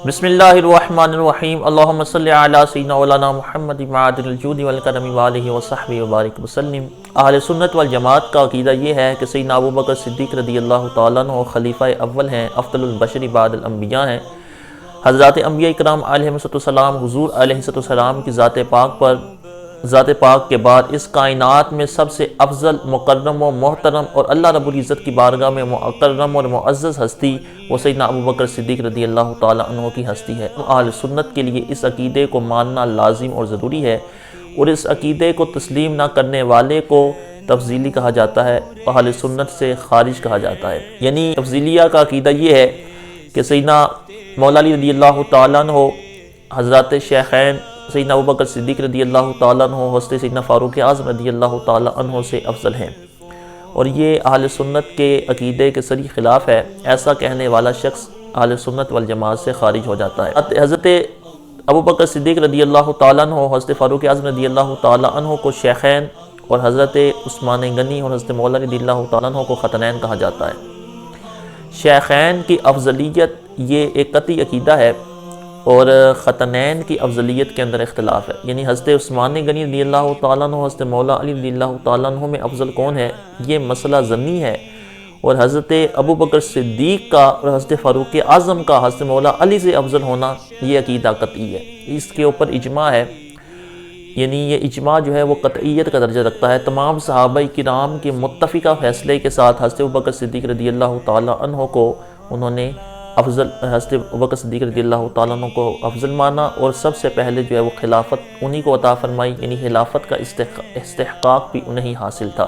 بسم اللہ الرحمن الرحیم اللہم صلی علی سیدنا مولانا محمد معدن الجود والکرم وآلہ وصحبہ وبارک وسلم۔ اہل سنت والجماعت کا عقیدہ یہ ہے کہ سیدنا ابوبکر صدیق رضی اللہ تعالیٰ عنہ خلیفہ اول ہیں، افضل البشر بعد الانبیاء ہیں۔ حضرات انبیاء کرام علیہ السلام حضور علیہ السلام کی ذات پاک کے بعد اس کائنات میں سب سے افضل، مکرم و محترم اور اللہ رب العزت کی بارگاہ میں مکرم اور معزز ہستی وہ سیدنا ابوبکر صدیق رضی اللہ تعالیٰ عنہ کی ہستی ہے۔ اہل سنت کے لیے اس عقیدے کو ماننا لازم اور ضروری ہے، اور اس عقیدے کو تسلیم نہ کرنے والے کو تفضیلی کہا جاتا ہے، اہل سنت سے خارج کہا جاتا ہے۔ یعنی تفضیلیہ کا عقیدہ یہ ہے کہ سیدنا مولا علی رضی اللہ تعالیٰ عنہ، حضرات شیخین سیدنا ابوبکر صدیق رضی اللہ تعالیٰ عنہ، حضرت سیدنا فاروق اعظم رضی اللہ تعالیٰ عنہ سے افضل ہیں، اور یہ اہل سنت کے عقیدے کے صریح خلاف ہے۔ ایسا کہنے والا شخص اہل سنت والجماعت سے خارج ہو جاتا ہے۔ حضرت ابوبکر صدیق رضی اللہ تعالیٰ عنہ، حضرت فاروق اعظم رضی اللہ تعالیٰ عنہ کو شیخین اور حضرت عثمان غنی اور حضرت مولا رضی اللہ تعالیٰ عنہ کو ختنین کہا جاتا ہے۔ شیخین کی افضلیت یہ ایک قطعی عقیدہ ہے، اور ختنین کی افضلیت کے اندر اختلاف ہے۔ یعنی حضرت عثمان غنی رضی اللہ تعالیٰ عنہ، حضرت مولا علی رضی اللہ تعالیٰ عنہ میں افضل کون ہے، یہ مسئلہ ظنی ہے، اور حضرت ابوبکر صدیق کا اور حضرت فاروق اعظم کا حضرت مولا علی سے افضل ہونا یہ عقیدہ قطعی ہے۔ اس کے اوپر اجماع ہے، یعنی یہ اجماع جو ہے وہ قطعیت کا درجہ رکھتا ہے۔ تمام صحابہ کرام کے متفقہ فیصلے کے ساتھ حضرت ابوبکر صدیق رضی اللہ تعالیٰ عنہ کو انہوں نے حضرت ابوبکر صدیق رضی اللہ تعالیٰ عنہ کو افضل مانا، اور سب سے پہلے جو ہے وہ خلافت انہی کو عطا فرمائی، یعنی خلافت کا استحقاق بھی انہیں حاصل تھا۔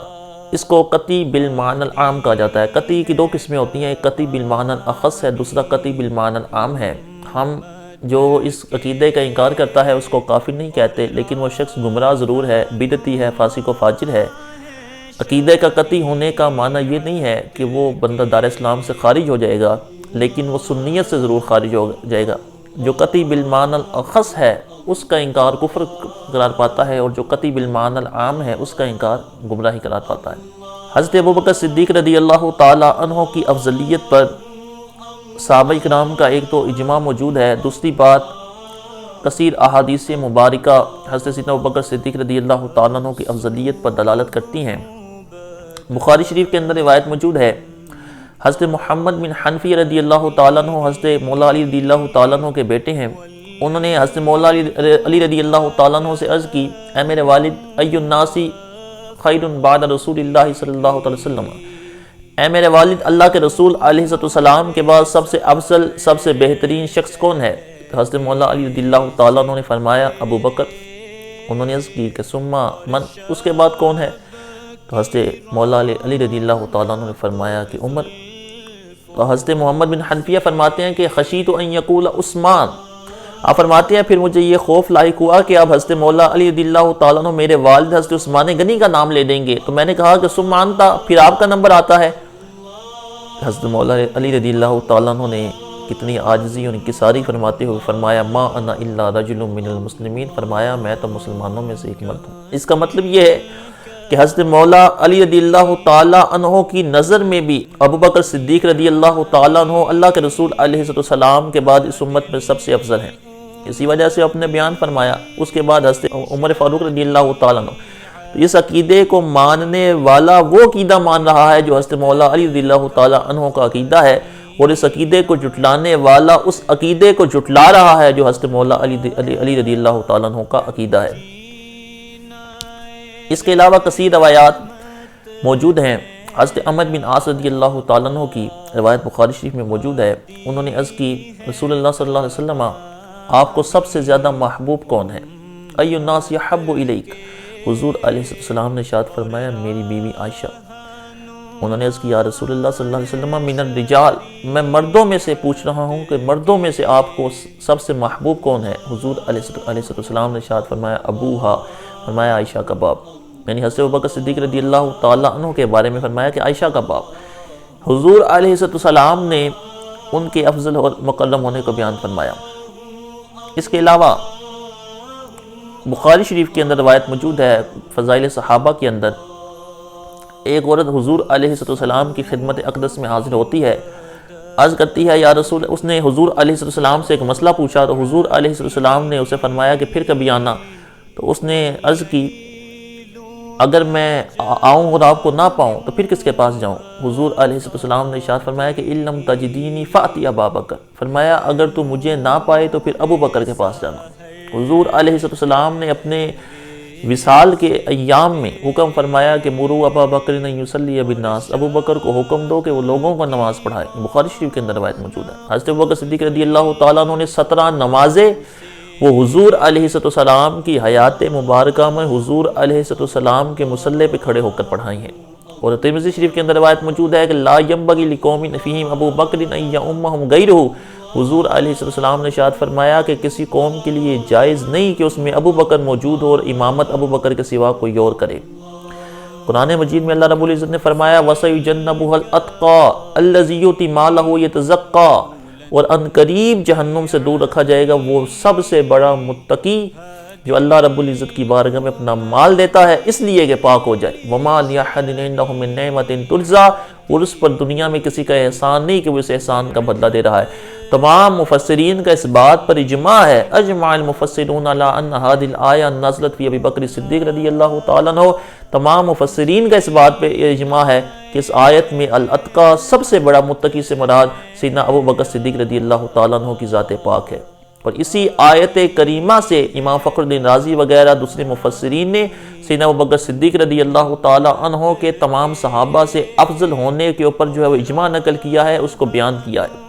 اس کو قطعی بالمعنی العام کہا جاتا ہے۔ قطعی کی دو قسمیں ہوتی ہیں، ایک قطعی بالمعنی الاخص ہے، دوسرا قطعی بالمعنی العام ہے۔ ہم جو اس عقیدے کا انکار کرتا ہے اس کو کافر نہیں کہتے، لیکن وہ شخص گمراہ ضرور ہے، بدعتی ہے، فاسق و فاجر ہے۔ عقیدے کا قطعی ہونے کا معنی یہ نہیں ہے کہ وہ بندہ دار اسلام سے خارج ہو جائے گا، لیکن وہ سنیت سے ضرور خارج ہو جائے گا۔ جو قطعی بالمعنی الاخص ہے اس کا انکار کفر قرار پاتا ہے، اور جو قطعی بالمعنی العام ہے اس کا انکار گمراہی قرار پاتا ہے۔ حضرت ابوبکر صدیق رضی اللہ تعالیٰ عنہ کی افضلیت پر صحابہ کرام کا ایک تو اجماع موجود ہے، دوسری بات کثیر احادیث مبارکہ حضرت سیدنا ابوبکر صدیق رضی اللہ تعالیٰ عنہ کی افضلیت پر دلالت کرتی ہیں۔ بخاری شریف کے اندر روایت موجود ہے، حضرت محمد بن حنفیہ رضی اللہ تعالیٰ عنہ حضرت مولا علی رضی اللہ تعالیٰ عنہ کے بیٹے ہیں۔ انہوں نے حضرت مولا علی رضی اللہ تعالیٰ عنہ سے عرض کی، اے میرے والد، ای الناس خیر بعد رسول اللہ صلی اللہ علیہ وسلم، اے میرے والد، اللہ کے رسول علیہ السلام کے بعد سب سے افضل، سب سے بہترین شخص کون ہے؟ حضرت مولا علی رضی اللہ تعالیٰ عنہ نے فرمایا ابو بکر۔ انہوں نے عرض کی کہ ثم من، اس کے بعد کون ہے؟ تو حضرت مولا علی رضی اللہ تعالیٰ عنہ نے فرمایا کہ عمر۔ تو حضرت محمد بن حنفیہ فرماتے ہیں کہ خشیت ان یقول عثمان، آپ فرماتے ہیں پھر مجھے یہ خوف لاحق ہوا کہ اب حضرت مولا علی رضی اللہ تعالیٰ عنہ میرے والد حضرت عثمان غنی کا نام لے دیں گے، تو میں نے کہا کہ ثم انت، پھر آپ کا نمبر آتا ہے۔ حضرت مولا علی رضی اللہ تعالیٰ عنہ نے کتنی عاجزی اور انکساری فرماتے ہوئے فرمایا ما انا الا رجل من المسلمین، فرمایا میں تو مسلمانوں میں سے ایک مرد ہوں۔ اس کا مطلب یہ ہے کہ حضرت مولا علی رضی اللہ تعالیٰ عنہ کی نظر میں بھی ابوبکر صدیق رضی اللہ تعالیٰ عنہ اللہ کے رسول علیہ السلام کے بعد اس امت میں سب سے افضل ہیں۔ اسی وجہ سے اپنے بیان فرمایا۔ اس کے بعد حضرت عمر فاروق رضی اللہ تعالیٰ عنہ۔ تو اس عقیدے کو ماننے والا وہ عقیدہ مان رہا ہے جو حضرت مولا علی رضی اللہ تعالیٰ عنہ کا عقیدہ ہے، اور اس عقیدے کو جھٹلانے والا اس عقیدے کو جھٹلا رہا ہے جو حضرت مولا علی رضی اللہ تعالیٰ عنہ کا عقیدہ ہے۔ اس کے علاوہ کثیر روایات موجود ہیں۔ حضرت عمر بن عاص رضی اللہ تعالیٰ عنہ کی روایت بخاری شریف میں موجود ہے۔ انہوں نے عرض کی رسول اللہ صلی اللہ علیہ وسلم، آپ کو سب سے زیادہ محبوب کون ہے؟ ای الناس یحب الیک، حضور علیہ السلام نے ارشاد فرمایا میری بیوی عائشہ۔ انہوں نے عرض کی یا رسول اللہ صلی اللہ علیہ وسلم من الرجال، میں مردوں میں سے پوچھ رہا ہوں کہ مردوں میں سے آپ کو سب سے محبوب کون ہے؟ حضور علیہ السلام نے ارشاد فرمایا ابوہا، فرمایا عائشہ کا باپ۔ یعنی حضرت ابوبکر صدیق رضی اللہ تعالیٰ عنہ کے بارے میں فرمایا کہ عائشہ کا باپ۔ حضور علیہ السلام نے ان کے افضل اور مکرم ہونے کو بیان فرمایا۔ اس کے علاوہ بخاری شریف کے اندر روایت موجود ہے، فضائل صحابہ کے اندر ایک عورت حضور علیہ السلام کی خدمت اقدس میں حاضر ہوتی ہے، عرض کرتی ہے یا رسول، اس نے حضور علیہ السلام سے ایک مسئلہ پوچھا تو حضور علیہ السلام نے اسے فرمایا کہ پھر کبھی آنا. تو اس نے عرض کی اگر میں آؤں اور آپ کو نہ پاؤں تو پھر کس کے پاس جاؤں؟ حضور علیہ السلام نے ارشاد فرمایا کہ ان لم تجدینی فاتی ابا بکر، فرمایا اگر تو مجھے نہ پائے تو پھر ابو بکر کے پاس جانا. حضور علیہ السلام نے اپنے وصال کے ایام میں حکم فرمایا کہ مروا ابا بکر ان یصلی بالناس، ابو بکر کو حکم دو کہ وہ لوگوں کو نماز پڑھائے. بخاری شریف کے اندر روایت موجود ہے. حضرت ابو بکر صدیق رضی اللہ تعالیٰ عنہ نے 17 نمازیں وہ حضور علیہ السلام کی حیات مبارکہ میں حضور علیہ السلام کے مصلی پہ کھڑے ہو کر پڑھائی ہیں. اور ترمذی شریف کے اندر روایت موجود ہے کہ لا ينبغي لقوم فيهم ابو بکر ان يؤمهم غیرہ. حضور علیہ السلام نے ارشاد فرمایا کہ کسی قوم کے لیے جائز نہیں کہ اس میں ابو بکر موجود ہو اور امامت ابو بکر کے سوا کوئی اور کرے. قرآن مجید میں اللہ رب العزت نے فرمایا وَسَيُجَنَّبُهَا الْأَتْقَى الَّذِي يُؤْتِي مَالَهُ يَتَزَكَّى، اور ان قریب جہنم سے دور رکھا جائے گا وہ سب سے بڑا متقی جو اللہ رب العزت کی بارگاہ میں اپنا مال دیتا ہے اس لیے کہ پاک ہو جائے. وَمَا لِأَحَدٍ عِندَهُ مِن نِعْمَةٍ تُجْزَىٰ، اور اس پر دنیا میں کسی کا احسان نہیں کہ وہ اس احسان کا بدلہ دے رہا ہے. تمام مفسرین کا اس بات پر اجماع ہے. اجمع المفسرون علی ان هذه الآیہ نزلت فی ابی بکر صدیق رضی اللہ تعالیٰ عنہ. تمام مفسرین کا اس بات پہ اجماع ہے کہ اس آیت میں الاتقیٰ سب سے بڑا متقی سے مراد سیدنا ابو بکر صدیق رضی اللہ تعالیٰ عنہ کی ذات پاک ہے. اور اسی آیت کریمہ سے امام فخر الدین رازی وغیرہ دوسرے مفسرین نے سیدنا ابو بکر صدیق رضی اللہ تعالیٰ عنہ کے تمام صحابہ سے افضل ہونے کے اوپر جو ہے وہ اجماع نقل کیا ہے، اس کو بیان کیا ہے.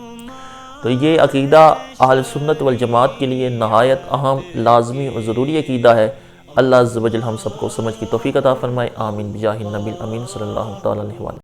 تو یہ عقیدہ اہل سنت والجماعت کے لیے نہایت اہم، لازمی اور ضروری عقیدہ ہے. اللہ عز و جل ہم سب کو سمجھ کی توفیق عطا فرمائے. آمین بجاہ النبی الامین صلی اللہ تعالیٰ علیہ وسلم.